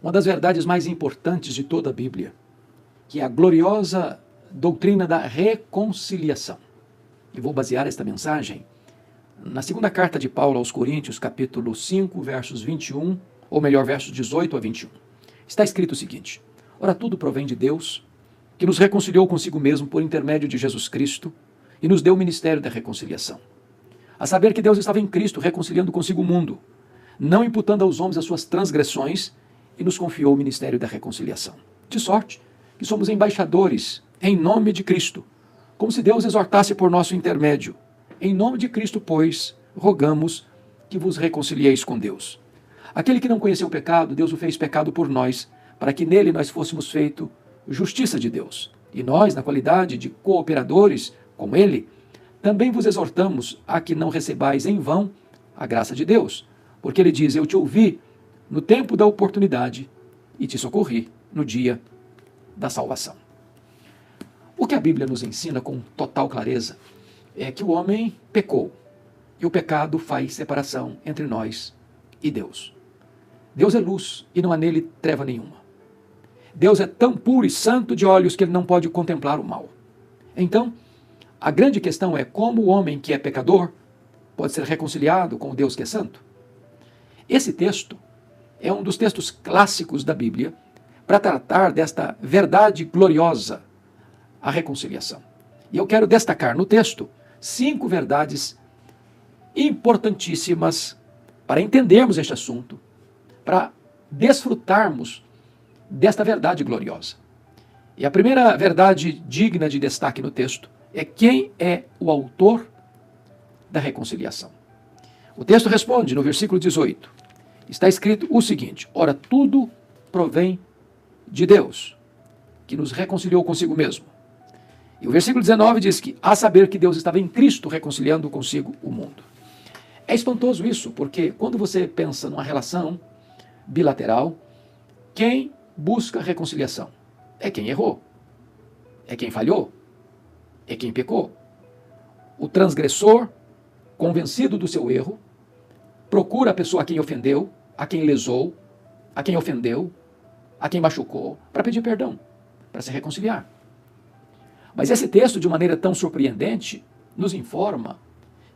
uma das verdades mais importantes de toda a Bíblia, que é a gloriosa doutrina da reconciliação. E vou basear esta mensagem na segunda carta de Paulo aos Coríntios, capítulo 5, versos 21, ou melhor, versos 18 a 21. Está escrito o seguinte: ora, tudo provém de Deus, que nos reconciliou consigo mesmo por intermédio de Jesus Cristo e nos deu o ministério da reconciliação. A saber que Deus estava em Cristo reconciliando consigo o mundo, não imputando aos homens as suas transgressões, e nos confiou o ministério da reconciliação. De sorte que somos embaixadores em nome de Cristo, como se Deus exortasse por nosso intermédio. Em nome de Cristo, pois, rogamos que vos reconcilieis com Deus. Aquele que não conheceu o pecado, Deus o fez pecado por nós, para que nele nós fôssemos feito justiça de Deus. E nós, na qualidade de cooperadores com ele, também vos exortamos a que não recebais em vão a graça de Deus, porque ele diz: eu te ouvi no tempo da oportunidade e te socorri no dia da salvação. O que a Bíblia nos ensina com total clareza é que o homem pecou, e o pecado faz separação entre nós e Deus. Deus é luz e não há nele treva nenhuma. Deus é tão puro e santo de olhos que ele não pode contemplar o mal. Então, a grande questão é como o homem que é pecador pode ser reconciliado com o Deus que é santo. Esse texto é um dos textos clássicos da Bíblia para tratar desta verdade gloriosa, a reconciliação. E eu quero destacar no texto 5 verdades importantíssimas para entendermos este assunto, para desfrutarmos desta verdade gloriosa. E a primeira verdade digna de destaque no texto é quem é o autor da reconciliação. O texto responde no versículo 18. Está escrito o seguinte: ora, tudo provém de Deus, que nos reconciliou consigo mesmo. E o versículo 19 diz que, a saber que Deus estava em Cristo reconciliando consigo o mundo. É espantoso isso, porque quando você pensa numa relação bilateral, quem busca reconciliação? É quem errou, é quem falhou, é quem pecou. O transgressor, convencido do seu erro, procura a pessoa a quem ofendeu, a quem lesou, a quem ofendeu, a quem machucou, para pedir perdão, para se reconciliar. Mas esse texto, de maneira tão surpreendente, nos informa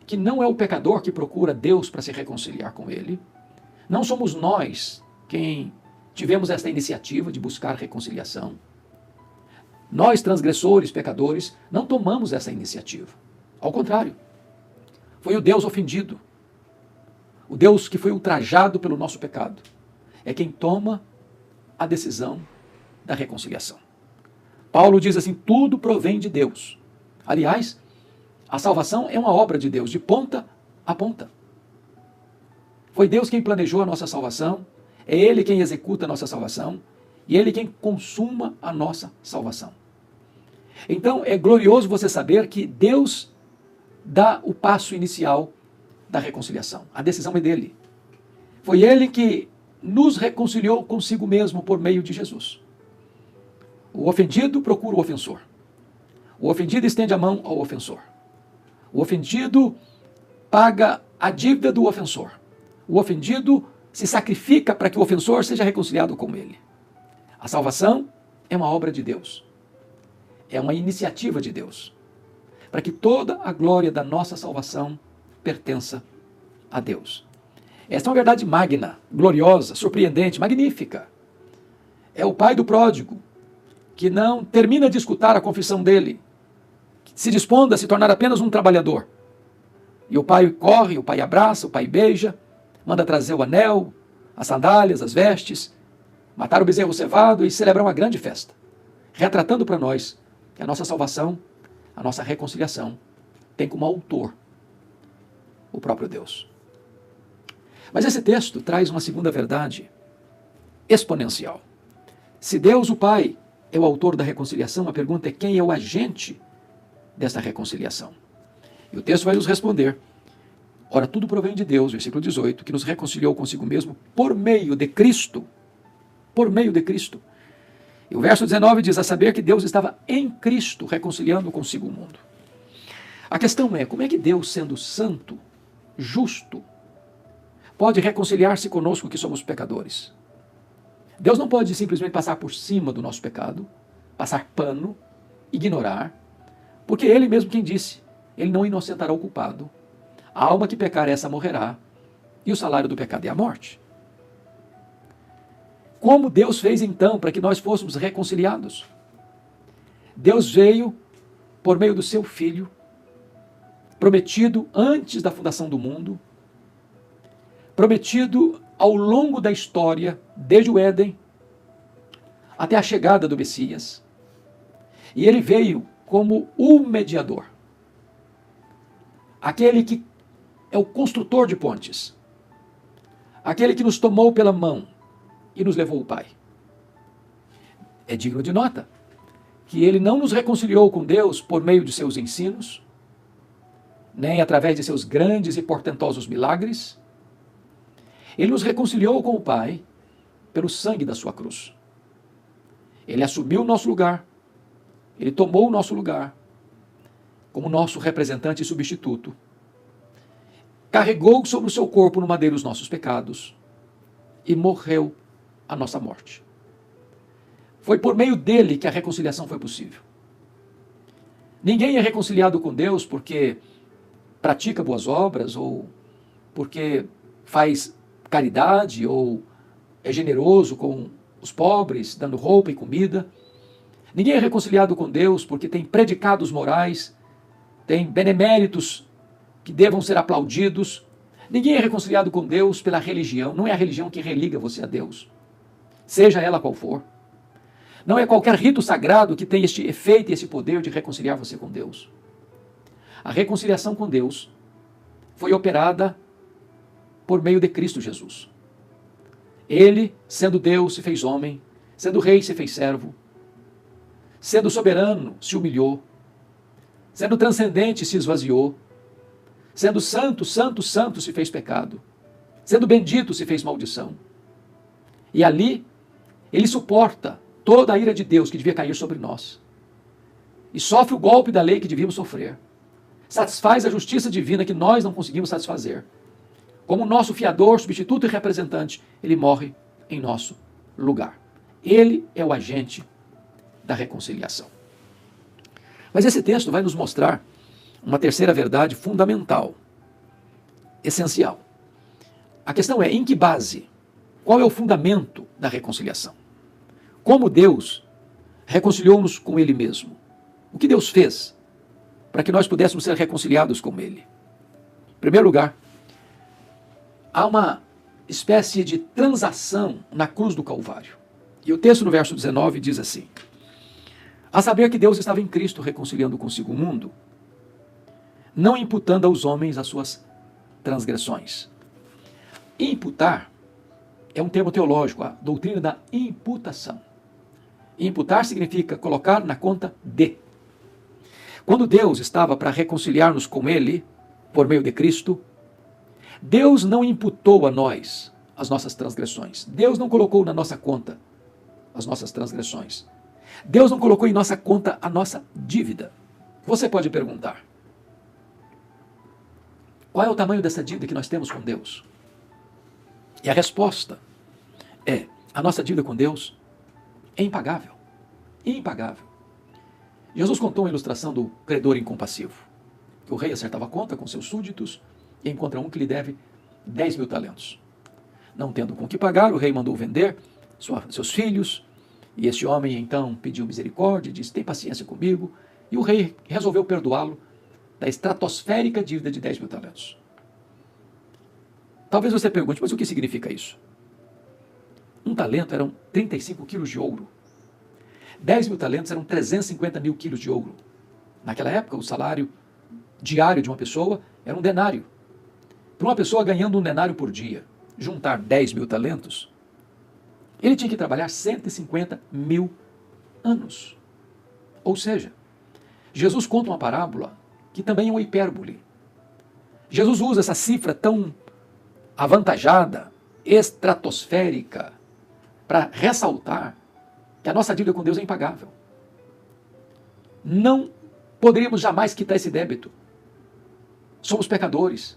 que não é o pecador que procura Deus para se reconciliar com ele. Não somos nós quem tivemos esta iniciativa de buscar reconciliação. Nós, transgressores, pecadores, não tomamos essa iniciativa. Ao contrário, foi o Deus ofendido, o Deus que foi ultrajado pelo nosso pecado, é quem toma a decisão da reconciliação. Paulo diz assim: tudo provém de Deus. Aliás, a salvação é uma obra de Deus, de ponta a ponta. Foi Deus quem planejou a nossa salvação, é Ele quem executa a nossa salvação, e Ele quem consuma a nossa salvação. Então, é glorioso você saber que Deus dá o passo inicial da reconciliação. A decisão é dele. Foi Ele que nos reconciliou consigo mesmo por meio de Jesus. O ofendido procura o ofensor. O ofendido estende a mão ao ofensor. O ofendido paga a dívida do ofensor. O ofendido se sacrifica para que o ofensor seja reconciliado com ele. A salvação é uma obra de Deus. É uma iniciativa de Deus, para que toda a glória da nossa salvação pertença a Deus. Esta é uma verdade magna, gloriosa, surpreendente, magnífica. É o pai do pródigo, que não termina de escutar a confissão dele, que se dispondo a se tornar apenas um trabalhador. E o pai corre, o pai abraça, o pai beija, manda trazer o anel, as sandálias, as vestes, matar o bezerro cevado e celebrar uma grande festa, retratando para nós que a nossa salvação, a nossa reconciliação, tem como autor o próprio Deus. Mas esse texto traz uma segunda verdade exponencial. Se Deus, o Pai, é o autor da reconciliação, a pergunta é: quem é o agente dessa reconciliação? E o texto vai nos responder: ora, tudo provém de Deus, versículo 18, que nos reconciliou consigo mesmo por meio de Cristo. Por meio de Cristo. E o verso 19 diz: a saber que Deus estava em Cristo reconciliando consigo o mundo. A questão é: como é que Deus, sendo santo, justo, pode reconciliar-se conosco que somos pecadores? Deus não pode simplesmente passar por cima do nosso pecado, passar pano, ignorar, porque Ele mesmo quem disse, Ele não inocentará o culpado. A alma que pecar, essa morrerá, e o salário do pecado é a morte. Como Deus fez então para que nós fôssemos reconciliados? Deus veio por meio do seu Filho, prometido antes da fundação do mundo, prometido ao longo da história, desde o Éden até a chegada do Messias. E ele veio como o mediador, aquele que é o construtor de pontes, aquele que nos tomou pela mão e nos levou ao Pai. É digno de nota que ele não nos reconciliou com Deus por meio de seus ensinos, nem através de seus grandes e portentosos milagres. Ele nos reconciliou com o Pai pelo sangue da sua cruz. Ele assumiu o nosso lugar, ele tomou o nosso lugar como nosso representante e substituto, carregou sobre o seu corpo no madeiro os nossos pecados e morreu a nossa morte. Foi por meio dele que a reconciliação foi possível. Ninguém é reconciliado com Deus porque pratica boas obras ou porque faz caridade ou é generoso com os pobres, dando roupa e comida. Ninguém é reconciliado com Deus porque tem predicados morais, tem beneméritos que devam ser aplaudidos. Ninguém é reconciliado com Deus pela religião. Não é a religião que religa você a Deus, seja ela qual for. Não é qualquer rito sagrado que tem este efeito e esse poder de reconciliar você com Deus. A reconciliação com Deus foi operada por meio de Cristo Jesus. Ele, sendo Deus, se fez homem, sendo rei, se fez servo, sendo soberano, se humilhou, sendo transcendente, se esvaziou, sendo santo, santo, santo, se fez pecado, sendo bendito, se fez maldição. E ali, ele suporta toda a ira de Deus que devia cair sobre nós, e sofre o golpe da lei que devíamos sofrer, satisfaz a justiça divina que nós não conseguimos satisfazer. Como nosso fiador, substituto e representante, ele morre em nosso lugar. Ele é o agente da reconciliação. Mas esse texto vai nos mostrar uma terceira verdade fundamental, essencial. A questão é, em que base? Qual é o fundamento da reconciliação? Como Deus reconciliou-nos com Ele mesmo? O que Deus fez para que nós pudéssemos ser reconciliados com Ele? Em primeiro lugar, há uma espécie de transação na cruz do Calvário. E o texto no verso 19 diz assim: a saber que Deus estava em Cristo reconciliando consigo o mundo, não imputando aos homens as suas transgressões. Imputar é um termo teológico, a doutrina da imputação. Imputar significa colocar na conta de. Quando Deus estava para reconciliar-nos com Ele, por meio de Cristo, Deus não imputou a nós as nossas transgressões. Deus não colocou na nossa conta as nossas transgressões. Deus não colocou em nossa conta a nossa dívida. Você pode perguntar: qual é o tamanho dessa dívida que nós temos com Deus? E a resposta é: a nossa dívida com Deus é impagável. Impagável. Jesus contou uma ilustração do credor incompassivo. O rei acertava a conta com seus súditos e encontra um que lhe deve 10 mil talentos. Não tendo com que pagar, o rei mandou vender seus filhos, e este homem então pediu misericórdia, disse: tem paciência comigo, e o rei resolveu perdoá-lo da estratosférica dívida de 10 mil talentos. Talvez você pergunte: mas o que significa isso? Um talento eram 35 quilos de ouro. 10 mil talentos eram 350 mil quilos de ouro. Naquela época, o salário diário de uma pessoa era um denário. Para uma pessoa ganhando um denário por dia, juntar 10 mil talentos, ele tinha que trabalhar 150 mil anos. Ou seja, Jesus conta uma parábola que também é uma hipérbole. Jesus usa essa cifra tão avantajada, estratosférica, para ressaltar que a nossa dívida com Deus é impagável. Não poderíamos jamais quitar esse débito. Somos pecadores.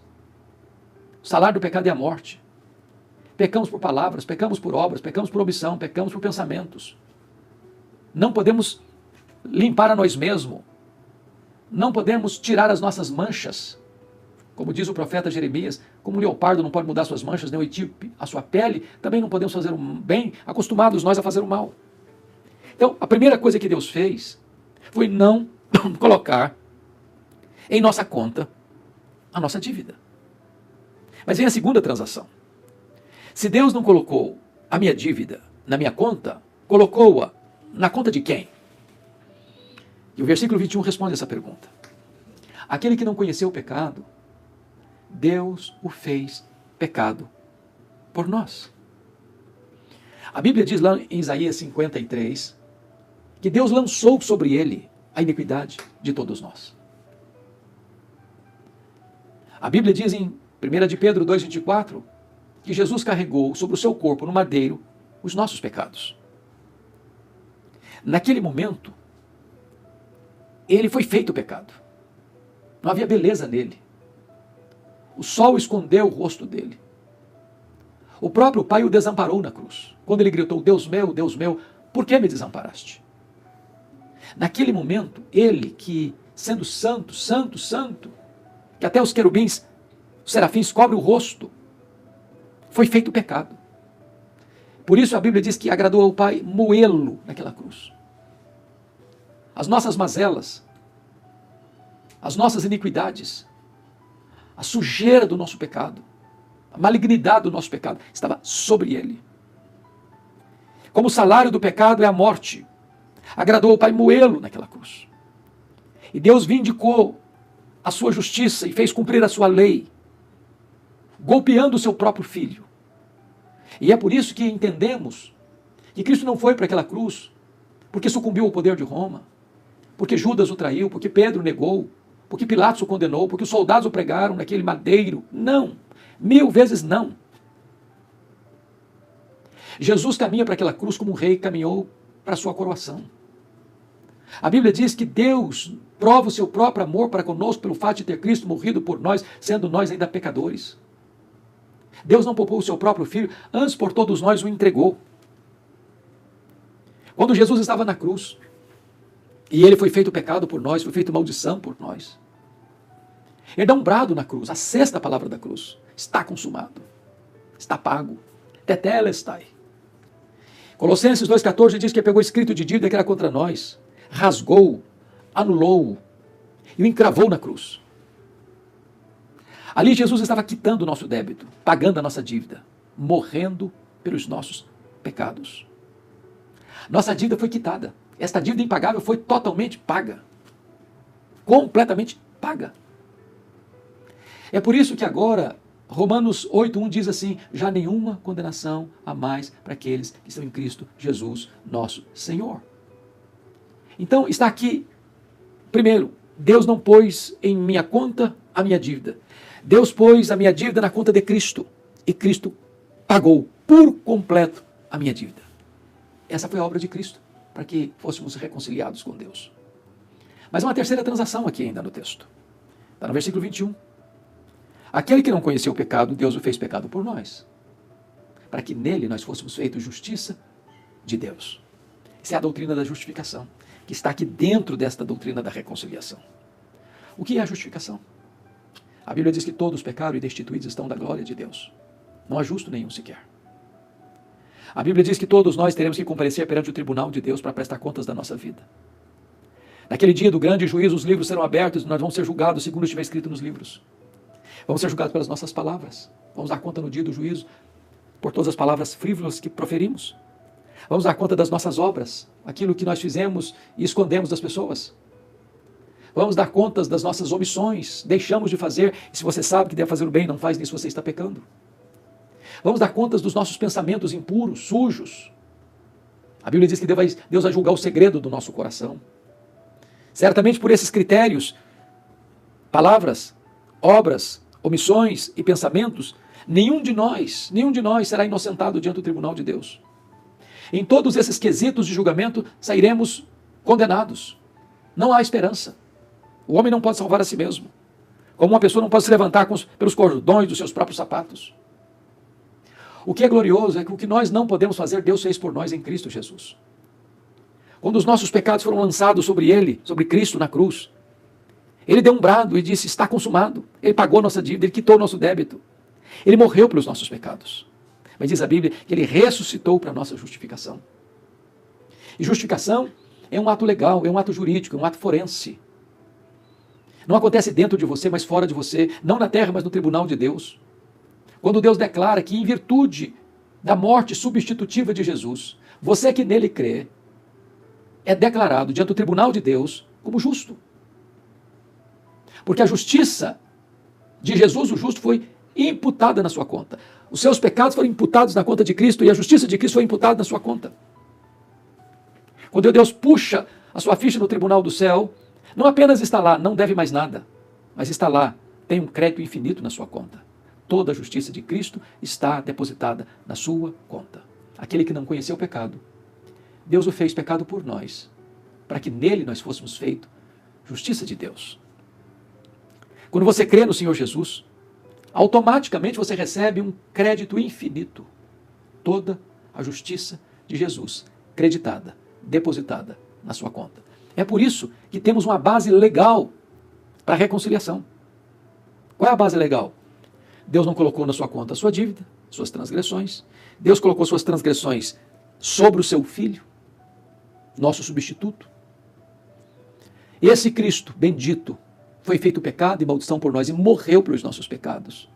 O salário do pecado é a morte. Pecamos por palavras, pecamos por obras, pecamos por omissão, pecamos por pensamentos. Não podemos limpar a nós mesmos. Não podemos tirar as nossas manchas. Como diz o profeta Jeremias, como o leopardo não pode mudar suas manchas, nem o etíope a sua pele, também não podemos fazer o bem, acostumados nós a fazer o mal. Então, a primeira coisa que Deus fez foi não colocar em nossa conta a nossa dívida. Mas vem a segunda transação. Se Deus não colocou a minha dívida na minha conta, colocou-a na conta de quem? E o versículo 21 responde essa pergunta. Aquele que não conheceu o pecado, Deus o fez pecado por nós. A Bíblia diz lá em Isaías 53 que Deus lançou sobre ele a iniquidade de todos nós. A Bíblia diz em 1 de Pedro 2,24 que Jesus carregou sobre o seu corpo no madeiro os nossos pecados. Naquele momento, ele foi feito pecado. Não havia beleza nele. O sol escondeu o rosto dele. O próprio Pai o desamparou na cruz, quando ele gritou, Deus meu, por que me desamparaste? Naquele momento, ele que, sendo santo, santo, santo, que até os querubins, os serafins cobrem o rosto, foi feito pecado. Por isso a Bíblia diz que agradou ao Pai moê-lo naquela cruz. As nossas mazelas, as nossas iniquidades, a sujeira do nosso pecado, a malignidade do nosso pecado, estava sobre ele. Como o salário do pecado é a morte, agradou ao Pai moê-lo naquela cruz. E Deus vindicou a sua justiça e fez cumprir a sua lei, golpeando o seu próprio filho. E é por isso que entendemos que Cristo não foi para aquela cruz porque sucumbiu ao poder de Roma, porque Judas o traiu, porque Pedro negou, porque Pilatos o condenou, porque os soldados o pregaram naquele madeiro. Não, 1000 vezes não. Jesus caminha para aquela cruz como um rei caminhou para a sua coroação. A Bíblia diz que Deus prova o seu próprio amor para conosco pelo fato de ter Cristo morrido por nós, sendo nós ainda pecadores. Deus não poupou o seu próprio Filho, antes por todos nós o entregou. Quando Jesus estava na cruz, e ele foi feito pecado por nós, foi feito maldição por nós, ele dá um brado na cruz, a sexta palavra da cruz, está consumado, está pago, tetelestai. Colossenses 2,14 diz que ele pegou o escrito de dívida que era contra nós, rasgou, anulou e o encravou na cruz. Ali Jesus estava quitando o nosso débito, pagando a nossa dívida, morrendo pelos nossos pecados. Nossa dívida foi quitada. Esta dívida impagável foi totalmente paga. Completamente paga. É por isso que agora, Romanos 8,1 diz assim, já nenhuma condenação há mais para aqueles que estão em Cristo Jesus, nosso Senhor. Então, está aqui, primeiro, Deus não pôs em minha conta a minha dívida. Deus pôs a minha dívida na conta de Cristo. E Cristo pagou por completo a minha dívida. Essa foi a obra de Cristo, para que fôssemos reconciliados com Deus. Mas uma terceira transação aqui ainda no texto. Está no versículo 21. Aquele que não conheceu o pecado, Deus o fez pecado por nós, para que nele nós fôssemos feitos justiça de Deus. Essa é a doutrina da justificação, que está aqui dentro desta doutrina da reconciliação. O que é a justificação? A Bíblia diz que todos pecaram e destituídos estão da glória de Deus. Não há justo nenhum sequer. A Bíblia diz que todos nós teremos que comparecer perante o tribunal de Deus para prestar contas da nossa vida. Naquele dia do grande juízo, os livros serão abertos e nós vamos ser julgados segundo estiver escrito nos livros. Vamos ser julgados pelas nossas palavras. Vamos dar conta no dia do juízo por todas as palavras frívolas que proferimos. Vamos dar conta das nossas obras, aquilo que nós fizemos e escondemos das pessoas. Vamos dar contas das nossas omissões, deixamos de fazer, e se você sabe que deve fazer o bem, não faz, nisso você está pecando. Vamos dar contas dos nossos pensamentos impuros, sujos. A Bíblia diz que Deus vai julgar o segredo do nosso coração. Certamente por esses critérios, palavras, obras, omissões e pensamentos, nenhum de nós será inocentado diante do tribunal de Deus. Em todos esses quesitos de julgamento, sairemos condenados. Não há esperança. O homem não pode salvar a si mesmo. Como uma pessoa não pode se levantar pelos cordões dos seus próprios sapatos. O que é glorioso é que o que nós não podemos fazer, Deus fez por nós em Cristo Jesus. Quando os nossos pecados foram lançados sobre Ele, sobre Cristo na cruz, Ele deu um brado e disse, está consumado. Ele pagou nossa dívida, Ele quitou nosso débito. Ele morreu pelos nossos pecados. Mas diz a Bíblia que Ele ressuscitou para a nossa justificação. E justificação é um ato legal, é um ato jurídico, é um ato forense. Não acontece dentro de você, mas fora de você, não na terra, mas no tribunal de Deus. Quando Deus declara que em virtude da morte substitutiva de Jesus, você que nele crê, é declarado diante do tribunal de Deus como justo. Porque a justiça de Jesus, o justo, foi imputada na sua conta. Os seus pecados foram imputados na conta de Cristo e a justiça de Cristo foi imputada na sua conta. Quando Deus puxa a sua ficha no tribunal do céu, não apenas está lá, não deve mais nada, mas está lá, tem um crédito infinito na sua conta. Toda a justiça de Cristo está depositada na sua conta. Aquele que não conheceu o pecado, Deus o fez pecado por nós, para que nele nós fôssemos feitos justiça de Deus. Quando você crê no Senhor Jesus, automaticamente você recebe um crédito infinito. Toda a justiça de Jesus, creditada, depositada na sua conta. É por isso que temos uma base legal para a reconciliação. Qual é a base legal? Deus não colocou na sua conta a sua dívida, suas transgressões. Deus colocou suas transgressões sobre o seu Filho, nosso substituto. Esse Cristo bendito foi feito pecado e maldição por nós e morreu pelos nossos pecados,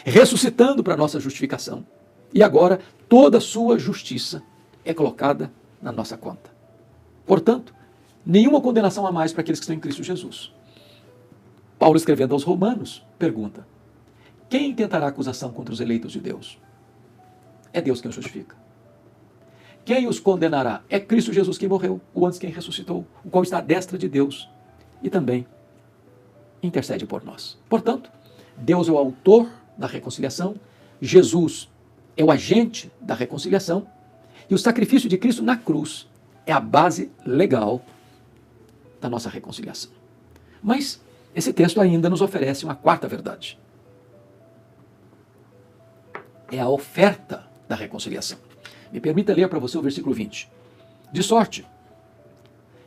ressuscitando para a nossa justificação. E agora toda a sua justiça é colocada na nossa conta. Portanto, nenhuma condenação a mais para aqueles que estão em Cristo Jesus. Paulo, escrevendo aos Romanos, pergunta: quem intentará acusação contra os eleitos de Deus? É Deus quem os justifica. Quem os condenará? É Cristo Jesus quem morreu, o antes quem ressuscitou, o qual está à destra de Deus e também intercede por nós. Portanto, Deus é o autor da reconciliação, Jesus é o agente da reconciliação e o sacrifício de Cristo na cruz é a base legal da nossa reconciliação. Mas esse texto ainda nos oferece uma quarta verdade. É a oferta da reconciliação. Me permita ler para você o versículo 20. De sorte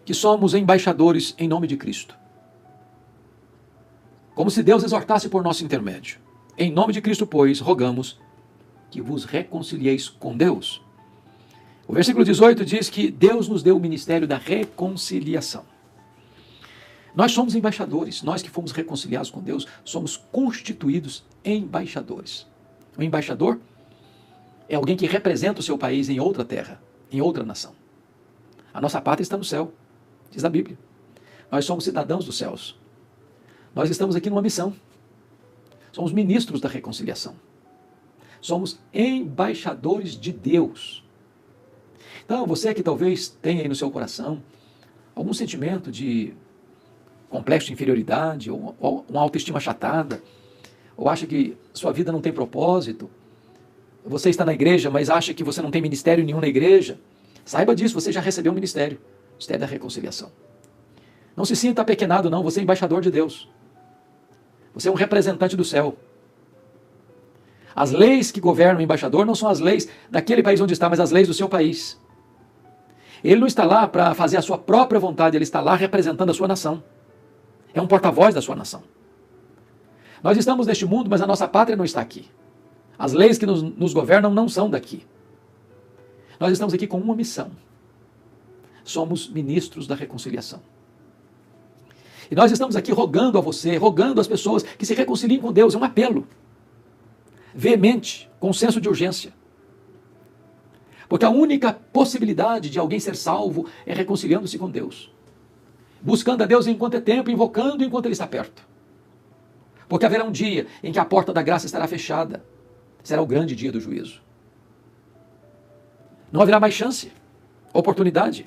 que somos embaixadores em nome de Cristo, como se Deus exortasse por nosso intermédio. Em nome de Cristo, pois, rogamos que vos reconcilieis com Deus. O versículo 18 diz que Deus nos deu o ministério da reconciliação. Nós somos embaixadores, nós que fomos reconciliados com Deus, somos constituídos embaixadores. O embaixador é alguém que representa o seu país em outra terra, em outra nação. A nossa pátria está no céu, diz a Bíblia. Nós somos cidadãos dos céus. Nós estamos aqui numa missão. Somos ministros da reconciliação. Somos embaixadores de Deus. Então, você que talvez tenha aí no seu coração algum sentimento de complexo de inferioridade, ou uma autoestima achatada, ou acha que sua vida não tem propósito, você está na igreja, mas acha que você não tem ministério nenhum na igreja, saiba disso, você já recebeu um ministério, o ministério da reconciliação. Não se sinta apequenado não, você é embaixador de Deus. Você é um representante do céu. As leis que governam o embaixador não são as leis daquele país onde está, mas as leis do seu país. Ele não está lá para fazer a sua própria vontade, ele está lá representando a sua nação. É um porta-voz da sua nação. Nós estamos neste mundo, mas a nossa pátria não está aqui. As leis que nos governam não são daqui. Nós estamos aqui com uma missão. Somos ministros da reconciliação. E nós estamos aqui rogando a você, rogando às pessoas que se reconciliem com Deus. É um apelo veemente, com senso de urgência. Porque a única possibilidade de alguém ser salvo é reconciliando-se com Deus. Buscando a Deus enquanto é tempo, invocando enquanto Ele está perto. Porque haverá um dia em que a porta da graça estará fechada. Será o grande dia do juízo. Não haverá mais chance, oportunidade.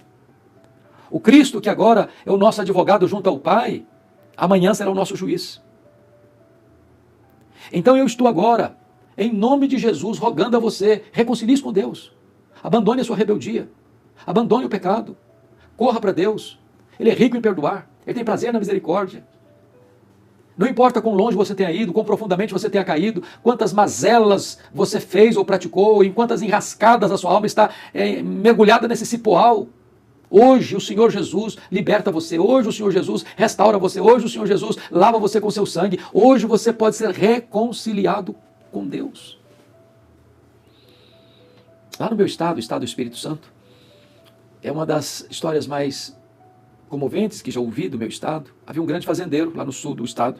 O Cristo, que agora é o nosso advogado junto ao Pai, amanhã será o nosso juiz. Então eu estou agora, em nome de Jesus, rogando a você, reconcilie-se com Deus. Abandone a sua rebeldia. Abandone o pecado. Corra para Deus. Ele é rico em perdoar. Ele tem prazer na misericórdia. Não importa quão longe você tenha ido, quão profundamente você tenha caído, quantas mazelas você fez ou praticou, em quantas enrascadas a sua alma está mergulhada nesse cipoal. Hoje o Senhor Jesus liberta você, hoje o Senhor Jesus restaura você, hoje o Senhor Jesus lava você com seu sangue, hoje você pode ser reconciliado com Deus. Lá no meu estado, o estado do Espírito Santo, é uma das histórias mais comoventes que já ouvi do meu estado. Havia um grande fazendeiro lá no sul do estado,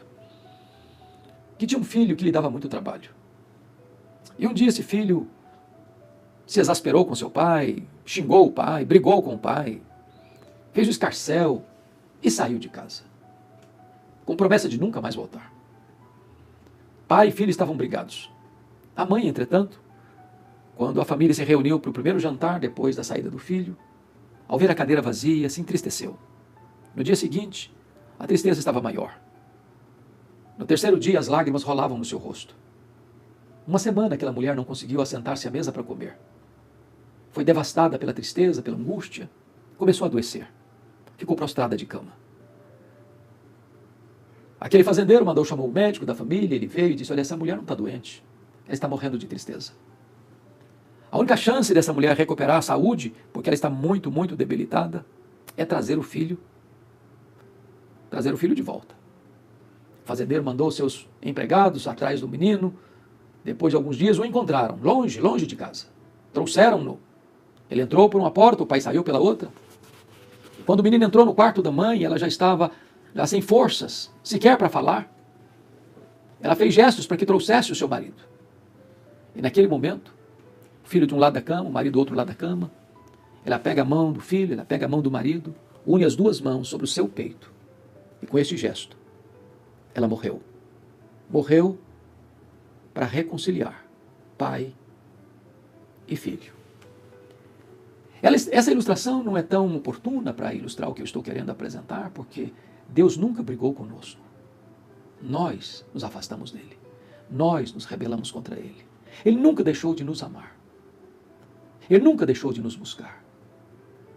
que tinha um filho que lhe dava muito trabalho. E um dia esse filho se exasperou com seu pai, xingou o pai, brigou com o pai, fez o escarcéu e saiu de casa, com promessa de nunca mais voltar. Pai e filho estavam brigados. A mãe, entretanto, quando a família se reuniu para o primeiro jantar depois da saída do filho, ao ver a cadeira vazia, se entristeceu. No dia seguinte, a tristeza estava maior. No terceiro dia, as lágrimas rolavam no seu rosto. Uma semana aquela mulher não conseguiu assentar-se à mesa para comer. Foi devastada pela tristeza, pela angústia, começou a adoecer. Ficou prostrada de cama. Aquele fazendeiro mandou chamar o médico da família, ele veio e disse: olha, essa mulher não está doente, ela está morrendo de tristeza. A única chance dessa mulher recuperar a saúde, porque ela está muito, muito debilitada, é trazer o filho de volta. O fazendeiro mandou seus empregados atrás do menino. Depois de alguns dias o encontraram, longe de casa. Trouxeram-no. Ele entrou por uma porta, o pai saiu pela outra. Quando o menino entrou no quarto da mãe, ela já estava sem forças, sequer para falar. Ela fez gestos para que trouxesse o seu marido. E naquele momento, o filho de um lado da cama, o marido do outro lado da cama, ela pega a mão do filho, ela pega a mão do marido, une as duas mãos sobre o seu peito. E com este gesto, ela morreu. Morreu para reconciliar pai e filho. Essa ilustração não é tão oportuna para ilustrar o que eu estou querendo apresentar, porque Deus nunca brigou conosco. Nós nos afastamos dele. Nós nos rebelamos contra ele. Ele nunca deixou de nos amar. Ele nunca deixou de nos buscar.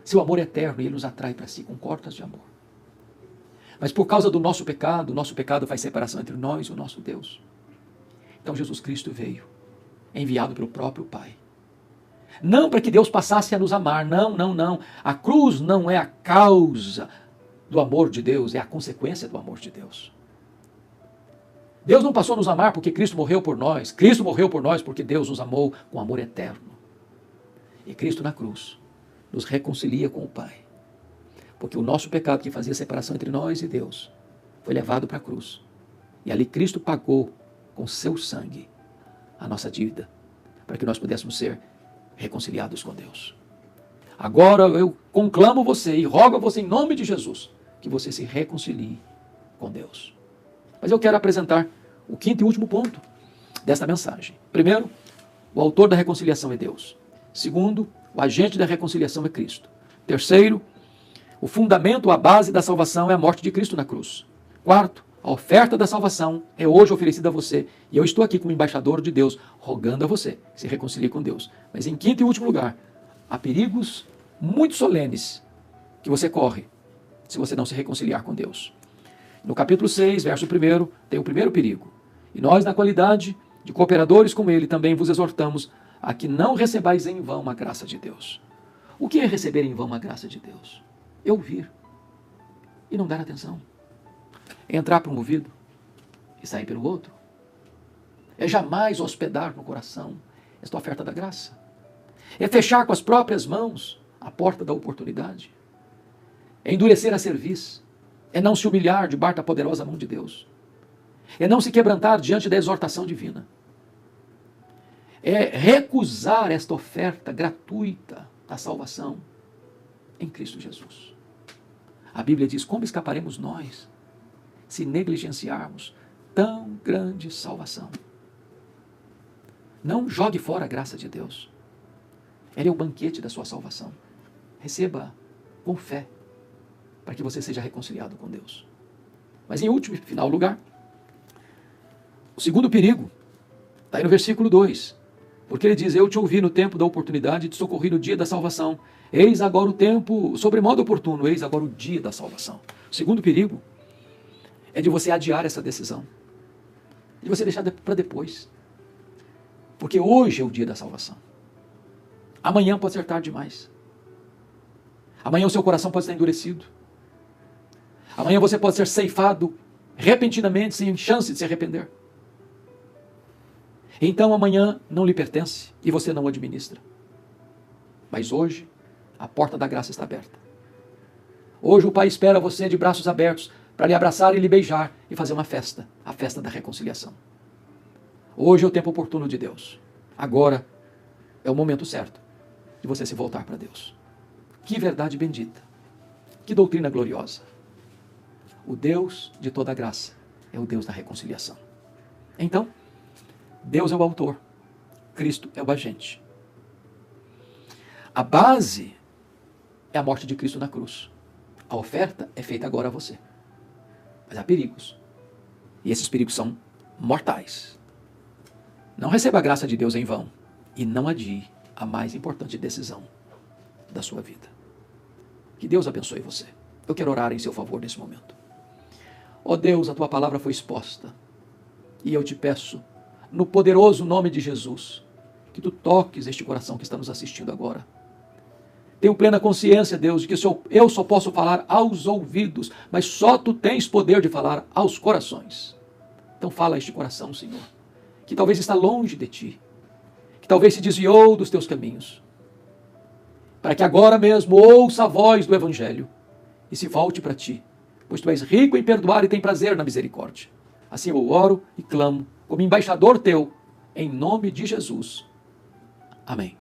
Seu amor é eterno e ele nos atrai para si com cordas de amor. Mas por causa do nosso pecado, o nosso pecado faz separação entre nós e o nosso Deus. Então Jesus Cristo veio, enviado pelo próprio Pai. Não para que Deus passasse a nos amar, não. A cruz não é a causa do amor de Deus, é a consequência do amor de Deus. Deus não passou a nos amar porque Cristo morreu por nós. Cristo morreu por nós porque Deus nos amou com amor eterno. E Cristo na cruz nos reconcilia com o Pai. Porque o nosso pecado que fazia separação entre nós e Deus foi levado para a cruz. E ali Cristo pagou com seu sangue a nossa dívida, para que nós pudéssemos ser reconciliados com Deus. Agora eu conclamo você e rogo a você em nome de Jesus, que você se reconcilie com Deus. Mas eu quero apresentar o quinto e último ponto desta mensagem. Primeiro, o autor da reconciliação é Deus. Segundo, o agente da reconciliação é Cristo. Terceiro, o fundamento, a base da salvação é a morte de Cristo na cruz. Quarto, a oferta da salvação é hoje oferecida a você. E eu estou aqui como embaixador de Deus, rogando a você que se reconcilie com Deus. Mas em quinto e último lugar, há perigos muito solenes que você corre se você não se reconciliar com Deus. No capítulo 6, verso 1, tem o primeiro perigo. E nós, na qualidade de cooperadores com ele, também vos exortamos a que não recebais em vão a graça de Deus. O que é receber em vão a graça de Deus? É ouvir e não dar atenção. É entrar por um ouvido e sair pelo outro. É jamais hospedar no coração esta oferta da graça. É fechar com as próprias mãos a porta da oportunidade. É endurecer a cerviz. É não se humilhar debaixo da poderosa mão de Deus. É não se quebrantar diante da exortação divina. É recusar esta oferta gratuita da salvação em Cristo Jesus. A Bíblia diz: como escaparemos nós se negligenciarmos tão grande salvação? Não jogue fora a graça de Deus. Ela é o banquete da sua salvação. Receba com fé, para que você seja reconciliado com Deus. Mas em último e final lugar, o segundo perigo está aí no versículo 2. Porque ele diz: eu te ouvi no tempo da oportunidade e te socorri no dia da salvação. Eis agora o tempo, sobremodo oportuno, eis agora o dia da salvação. O segundo perigo é de você adiar essa decisão, de você deixar para depois. Porque hoje é o dia da salvação. Amanhã pode ser tarde demais. Amanhã o seu coração pode estar endurecido. Amanhã você pode ser ceifado repentinamente, sem chance de se arrepender. Então amanhã não lhe pertence e você não o administra. Mas hoje, a porta da graça está aberta. Hoje o Pai espera você de braços abertos para lhe abraçar e lhe beijar e fazer uma festa, a festa da reconciliação. Hoje é o tempo oportuno de Deus. Agora é o momento certo de você se voltar para Deus. Que verdade bendita. Que doutrina gloriosa. O Deus de toda a graça é o Deus da reconciliação. Então, Deus é o autor, Cristo é o agente. A base é a morte de Cristo na cruz. A oferta é feita agora a você. Mas há perigos. E esses perigos são mortais. Não receba a graça de Deus em vão. E não adie a mais importante decisão da sua vida. Que Deus abençoe você. Eu quero orar em seu favor nesse momento. Ó Deus, a tua palavra foi exposta. E eu te peço, no poderoso nome de Jesus, que tu toques este coração que está nos assistindo agora. Tenho plena consciência, Deus, de que eu só posso falar aos ouvidos, mas só tu tens poder de falar aos corações. Então fala a este coração, Senhor, que talvez está longe de ti, que talvez se desviou dos teus caminhos, para que agora mesmo ouça a voz do Evangelho e se volte para ti, pois tu és rico em perdoar e tem prazer na misericórdia. Assim eu oro e clamo, como embaixador teu, em nome de Jesus. Amém.